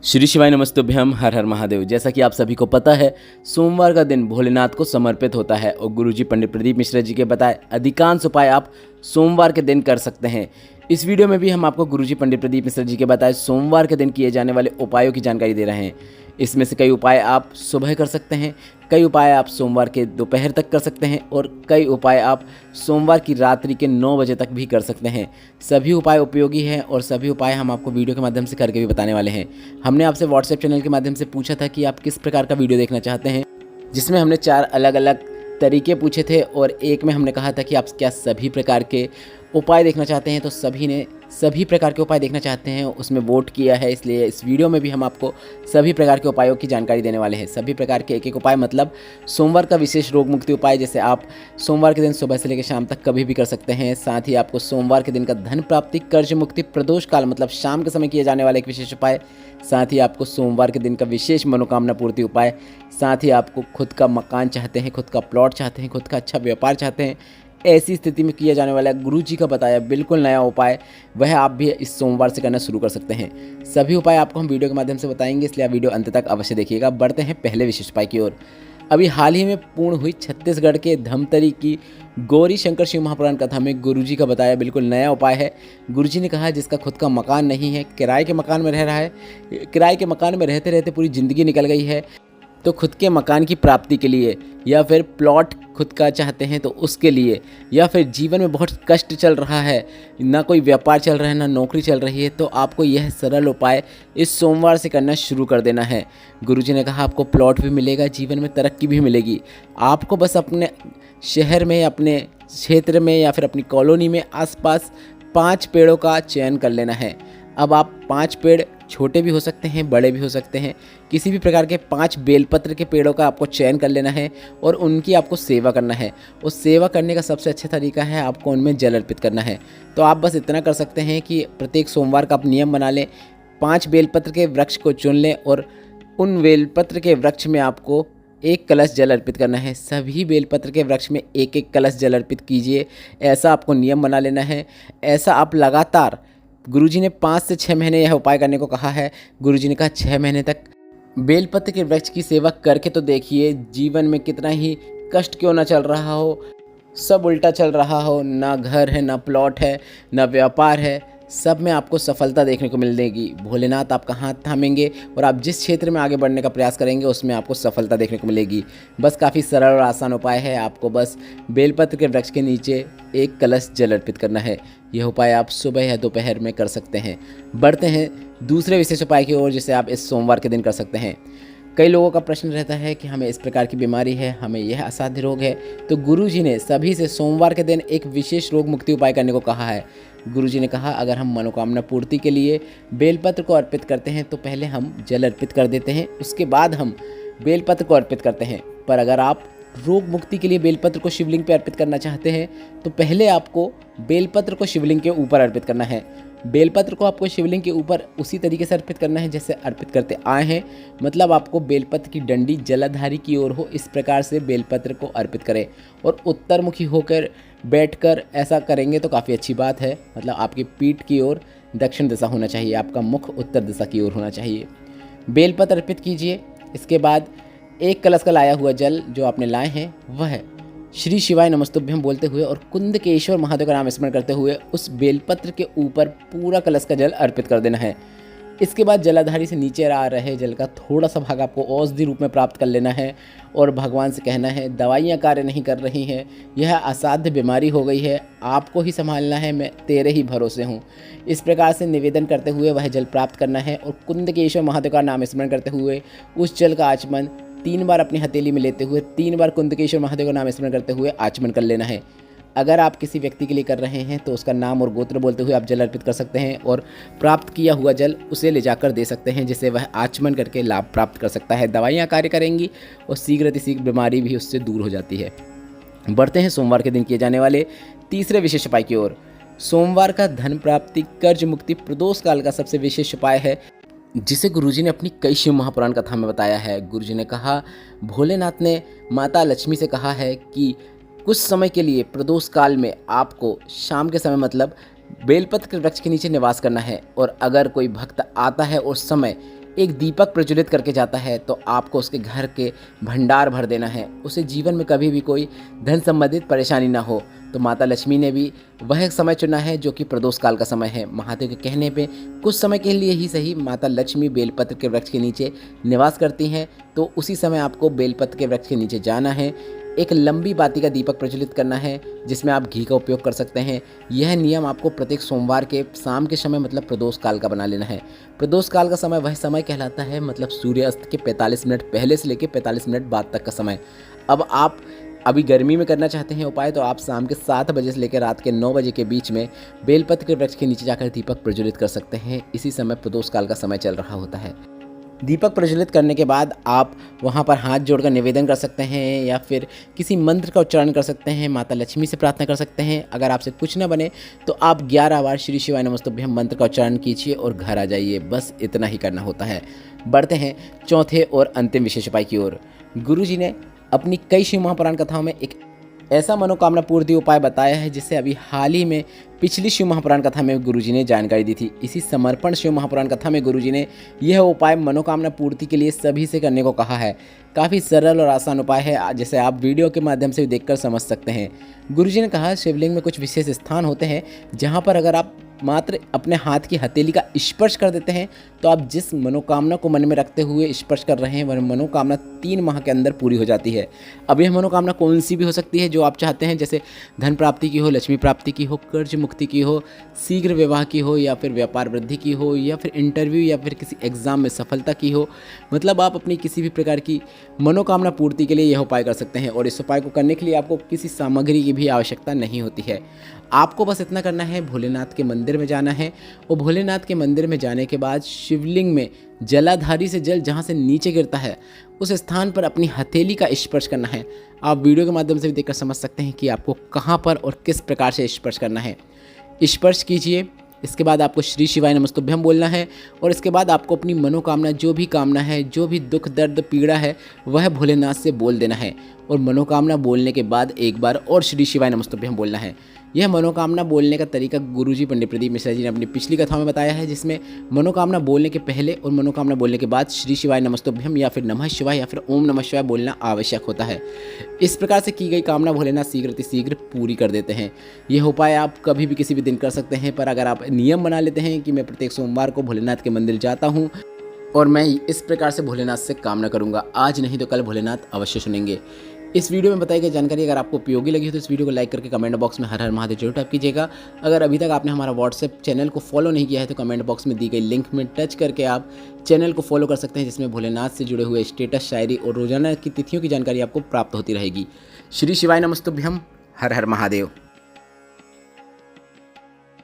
श्री शिवाय नमस्तुभ्यम, हर हर महादेव। जैसा कि आप सभी को पता है, सोमवार का दिन भोलेनाथ को समर्पित होता है और गुरुजी पंडित प्रदीप मिश्रा जी के बताए अधिकांश उपाय आप सोमवार के दिन कर सकते हैं। इस वीडियो में भी हम आपको गुरुजी पंडित प्रदीप मिश्रा जी के बताए सोमवार के दिन किए जाने वाले उपायों की जानकारी दे रहे हैं। इसमें से कई उपाय आप सुबह कर सकते हैं, कई उपाय आप सोमवार के दोपहर तक कर सकते हैं और कई उपाय आप सोमवार की रात्रि के 9 बजे तक भी कर सकते हैं। सभी उपाय उपयोगी हैं और सभी उपाय हम आपको वीडियो के माध्यम से करके भी बताने वाले हैं। हमने आपसे व्हाट्सएप चैनल के माध्यम से पूछा था कि आप किस प्रकार का वीडियो देखना चाहते हैं, जिसमें हमने 4 अलग अलग तरीके पूछे थे और एक में हमने कहा था कि आप क्या सभी प्रकार के उपाय देखना चाहते हैं। तो सभी ने सभी प्रकार के उपाय देखना चाहते हैं, उसमें वोट किया है। इसलिए इस वीडियो में भी हम आपको सभी प्रकार के उपायों की जानकारी देने वाले हैं। सभी प्रकार के एक एक उपाय मतलब सोमवार का विशेष रोग मुक्ति उपाय, जैसे आप सोमवार के दिन सुबह से लेकर शाम तक कभी भी कर सकते हैं। साथ ही आपको सोमवार के दिन का धन प्राप्ति, कर्ज मुक्ति, प्रदोष काल मतलब शाम के समय किए जाने वाले एक विशेष उपाय। साथ ही आपको सोमवार के दिन का विशेष मनोकामना पूर्ति उपाय। साथ ही आपको खुद का मकान चाहते हैं, खुद का प्लॉट चाहते हैं, खुद का अच्छा व्यापार चाहते हैं, ऐसी स्थिति में किया जाने वाला गुरु जी का बताया बिल्कुल नया उपाय, वह आप भी इस सोमवार से करना शुरू कर सकते हैं। सभी उपाय आपको हम वीडियो के माध्यम से बताएंगे, इसलिए आप वीडियो अंत तक अवश्य देखिएगा। बढ़ते हैं पहले विशेष उपाय की ओर। अभी हाल ही में पूर्ण हुई छत्तीसगढ़ के धमतरी की गौरी शंकर शिव महापुराण कथा में गुरुजी का बताया बिल्कुल नया उपाय है। गुरुजी ने कहा जिसका खुद का मकान नहीं है, किराए के मकान में रह रहा है, किराए के मकान में रहते रहते पूरी ज़िंदगी निकल गई है, तो खुद के मकान की प्राप्ति के लिए, या फिर प्लॉट खुद का चाहते हैं तो उसके लिए, या फिर जीवन में बहुत कष्ट चल रहा है, ना कोई व्यापार चल रहा है, ना नौकरी चल रही है, तो आपको यह सरल उपाय इस सोमवार से करना शुरू कर देना है। गुरुजी ने कहा आपको प्लॉट भी मिलेगा, जीवन में तरक्की भी मिलेगी। आपको बस अपने शहर में, अपने क्षेत्र में या फिर अपनी कॉलोनी में आसपास 5 पेड़ों का चयन कर लेना है। अब आप 5 पेड़ छोटे भी हो सकते हैं, बड़े भी हो सकते हैं, किसी भी प्रकार के 5 बेलपत्र के पेड़ों का आपको चयन कर लेना है और उनकी आपको सेवा करना है। उस सेवा करने का सबसे अच्छा तरीका है आपको उनमें जल अर्पित करना है। तो आप बस इतना कर सकते हैं कि प्रत्येक सोमवार का आप नियम बना लें, 5 बेलपत्र के वृक्ष को चुन लें और उन बेलपत्र के वृक्ष में आपको 1 कलश जल अर्पित करना है। सभी बेलपत्र के वृक्ष में 1-1 कलश जल अर्पित कीजिए, ऐसा आपको नियम बना लेना है। ऐसा आप लगातार, गुरुजी ने 5 से 6 महीने यह उपाय करने को कहा है। गुरुजी ने कहा 6 महीने तक बेलपत्र के वृक्ष की सेवा करके तो देखिए, जीवन में कितना ही कष्ट क्यों ना चल रहा हो, सब उल्टा चल रहा हो, ना घर है, ना प्लॉट है, ना व्यापार है, सब में आपको सफलता देखने को मिलेगी। भोलेनाथ आपका हाथ थामेंगे और आप जिस क्षेत्र में आगे बढ़ने का प्रयास करेंगे उसमें आपको सफलता देखने को मिलेगी। बस काफ़ी सरल और आसान उपाय है। आपको बस बेलपत्र के वृक्ष के नीचे 1 कलश जल अर्पित करना है। यह उपाय आप सुबह या दोपहर में कर सकते हैं। बढ़ते हैं दूसरे विशेष उपाय की ओर, जिसे आप इस सोमवार के दिन कर सकते हैं। कई लोगों का प्रश्न रहता है कि हमें इस प्रकार की बीमारी है, हमें यह असाध्य रोग है, तो गुरुजी ने सभी से सोमवार के दिन एक विशेष रोग मुक्ति उपाय करने को कहा है। गुरुजी ने कहा अगर हम मनोकामना पूर्ति के लिए बेलपत्र को अर्पित करते हैं तो पहले हम जल अर्पित कर देते हैं, उसके बाद हम बेलपत्र को अर्पित करते हैं। पर अगर आप रोग मुक्ति के लिए बेलपत्र को शिवलिंग पर अर्पित करना चाहते हैं तो पहले आपको बेलपत्र को शिवलिंग के ऊपर अर्पित करना है। बेलपत्र को आपको शिवलिंग के ऊपर उसी तरीके से अर्पित करना है जैसे अर्पित करते आए हैं, मतलब आपको बेलपत्र की डंडी जलाधारी की ओर हो, इस प्रकार से बेलपत्र को अर्पित करें और उत्तरमुखी होकर बैठकर ऐसा करेंगे तो काफ़ी अच्छी बात है। मतलब आपकी पीठ की ओर दक्षिण दिशा होना चाहिए, आपका मुख उत्तर दिशा की ओर होना चाहिए। बेलपत्र अर्पित कीजिए। इसके बाद 1 कलश का लाया हुआ जल जो आपने लाए हैं वह श्री शिवाय नमस्तुभ्यम बोलते हुए और कुंदकेश्वर महादेव का नाम स्मरण करते हुए उस बेलपत्र के ऊपर पूरा कलश का जल अर्पित कर देना है। इसके बाद जलाधारी से नीचे आ रहे जल का थोड़ा सा भाग आपको औषधि रूप में प्राप्त कर लेना है और भगवान से कहना है दवाइयाँ कार्य नहीं कर रही हैं, यह असाध्य बीमारी हो गई है, आपको ही संभालना है, मैं तेरे ही भरोसे हूँ। इस प्रकार से निवेदन करते हुए वह जल प्राप्त करना है और कुंदकेश्वर महादेव का नाम स्मरण करते हुए उस जल का आचमन 3 बार अपनी हथेली में लेते हुए 3 बार कुंदकेश्वर महादेव का नाम स्मरण करते हुए आचमन कर लेना है। अगर आप किसी व्यक्ति के लिए कर रहे हैं तो उसका नाम और गोत्र बोलते हुए आप जल अर्पित कर सकते हैं और प्राप्त किया हुआ जल उसे ले जाकर दे सकते हैं, जिससे वह आचमन करके लाभ प्राप्त कर सकता है। दवाइयाँ कार्य करेंगी और शीघ्र बीमारी भी उससे दूर हो जाती है। बढ़ते हैं सोमवार के दिन किए जाने वाले तीसरे विशेष उपाय की ओर। सोमवार का धन प्राप्ति, कर्ज मुक्ति, प्रदोष काल का सबसे विशेष उपाय है, जिसे गुरुजी ने अपनी कई शिव महापुराण कथा में बताया है। गुरुजी ने कहा भोलेनाथ ने माता लक्ष्मी से कहा है कि कुछ समय के लिए प्रदोष काल में आपको शाम के समय मतलब बेलपत्र के वृक्ष के नीचे निवास करना है और अगर कोई भक्त आता है उस समय एक दीपक प्रज्वलित करके जाता है तो आपको उसके घर के भंडार भर देना है, उसे जीवन में कभी भी कोई धन संबंधित परेशानी ना हो। तो माता लक्ष्मी ने भी वह समय चुना है जो कि प्रदोष काल का समय है। महादेव के कहने पे कुछ समय के लिए ही सही माता लक्ष्मी बेलपत्र के वृक्ष के नीचे निवास करती हैं, तो उसी समय आपको बेलपत्र के वृक्ष के नीचे जाना है, एक लंबी बाती का दीपक प्रज्वलित करना है जिसमें आप घी का उपयोग कर सकते हैं। यह नियम आपको प्रत्येक सोमवार के शाम के समय मतलब प्रदोष काल का बना लेना है। प्रदोष काल का समय वह समय कहलाता है मतलब सूर्यास्त के 45 मिनट पहले से लेकर 45 मिनट बाद तक का समय। अब आप अभी गर्मी में करना चाहते हैं उपाय तो आप शाम के 7 बजे से लेकर रात के 9 बजे के बीच में बेलपत्र के वृक्ष के नीचे जाकर दीपक प्रज्वलित कर सकते हैं। इसी समय प्रदोष काल का समय चल रहा होता है। दीपक प्रज्वलित करने के बाद आप वहाँ पर हाथ जोड़कर निवेदन कर सकते हैं या फिर किसी मंत्र का उच्चारण कर सकते हैं, माता लक्ष्मी से प्रार्थना कर सकते हैं। अगर आपसे कुछ न बने तो आप 11 बार श्री शिवाय नमस्तुभ्यम मंत्र का उच्चारण कीजिए और घर आ जाइए। बस इतना ही करना होता है। बढ़ते हैं चौथे और अंतिम विशेष उपाय की ओर। गुरुजी ने अपनी कई शिव महापुराण कथाओं में एक ऐसा मनोकामना पूर्ति उपाय बताया है जिससे अभी हाल ही में पिछली शिव महापुराण कथा में गुरुजी ने जानकारी दी थी। इसी समर्पण शिव महापुराण कथा में गुरुजी ने यह उपाय मनोकामना पूर्ति के लिए सभी से करने को कहा है। काफ़ी सरल और आसान उपाय है जिसे आप वीडियो के माध्यम से देखकर समझ सकते हैं। गुरुजी ने कहा शिवलिंग में कुछ विशेष स्थान होते हैं जहाँ पर अगर आप मात्र अपने हाथ की हथेली का स्पर्श कर देते हैं तो आप जिस मनोकामना को मन में रखते हुए स्पर्श कर रहे हैं वह मनोकामना 3 माह के अंदर पूरी हो जाती है। अब यह मनोकामना कौन सी भी हो सकती है जो आप चाहते हैं, जैसे धन प्राप्ति की हो, लक्ष्मी प्राप्ति की हो, कर्ज मुक्ति की हो, शीघ्र विवाह की हो या फिर व्यापार वृद्धि की हो या फिर इंटरव्यू या फिर किसी एग्जाम में सफलता की हो। मतलब आप अपनी किसी भी प्रकार की मनोकामना पूर्ति के लिए यह उपाय कर सकते हैं और इस उपाय को करने के लिए आपको किसी सामग्री की भी आवश्यकता नहीं होती है। आपको बस इतना करना है, भोलेनाथ के मंदिर में जाना है और भोलेनाथ के मंदिर में जाने के बाद शिवलिंग में जलाधारी से जल जहाँ से नीचे गिरता है उस स्थान पर अपनी हथेली का स्पर्श करना है। आप वीडियो के माध्यम से भी देखकर समझ सकते हैं कि आपको कहाँ पर और किस प्रकार से स्पर्श करना है। स्पर्श कीजिए, इसके बाद आपको श्री शिवाय नमस्तुभ्यम बोलना है और इसके बाद आपको अपनी मनोकामना जो भी कामना है, जो भी दुख दर्द पीड़ा है वह भोलेनाथ से बोल देना है और मनोकामना बोलने के बाद एक बार और श्री शिवाय नमस्तुभ्यम बोलना है। यह मनोकामना बोलने का तरीका गुरुजी पंडित प्रदीप मिश्रा जी ने अपनी पिछली कथाओं में बताया है, जिसमें मनोकामना बोलने के पहले और मनोकामना बोलने के बाद श्री शिवाय नमस्तुभ्यम या फिर नमः शिवाय या फिर ओम नमः शिवाय बोलना आवश्यक होता है। इस प्रकार से की गई कामना भोलेनाथ शीघ्र पूरी कर देते हैं। यह उपाय आप कभी भी किसी भी दिन कर सकते हैं, पर अगर आप नियम बना लेते हैं कि मैं प्रत्येक सोमवार को भोलेनाथ के मंदिर जाता हूँ और मैं इस प्रकार से भोलेनाथ से कामना करूँगा, आज नहीं तो कल भोलेनाथ अवश्य सुनेंगे। इस वीडियो में बताई गई जानकारी अगर आपको उपयोगी लगी हो तो इस वीडियो को लाइक करके कमेंट बॉक्स में हर हर महादेव जरूर टाइप कीजिएगा। अगर अभी तक आपने हमारा व्हाट्सएप चैनल को फॉलो नहीं किया है तो कमेंट बॉक्स में दी गई लिंक में टच करके आप चैनल को फॉलो कर सकते हैं, जिसमें भोलेनाथ से जुड़े हुए स्टेटस, शायरी और रोजाना की तिथियों की जानकारी आपको प्राप्त होती रहेगी। श्री शिवाय नमस्तुभ्यम। हर हर महादेव।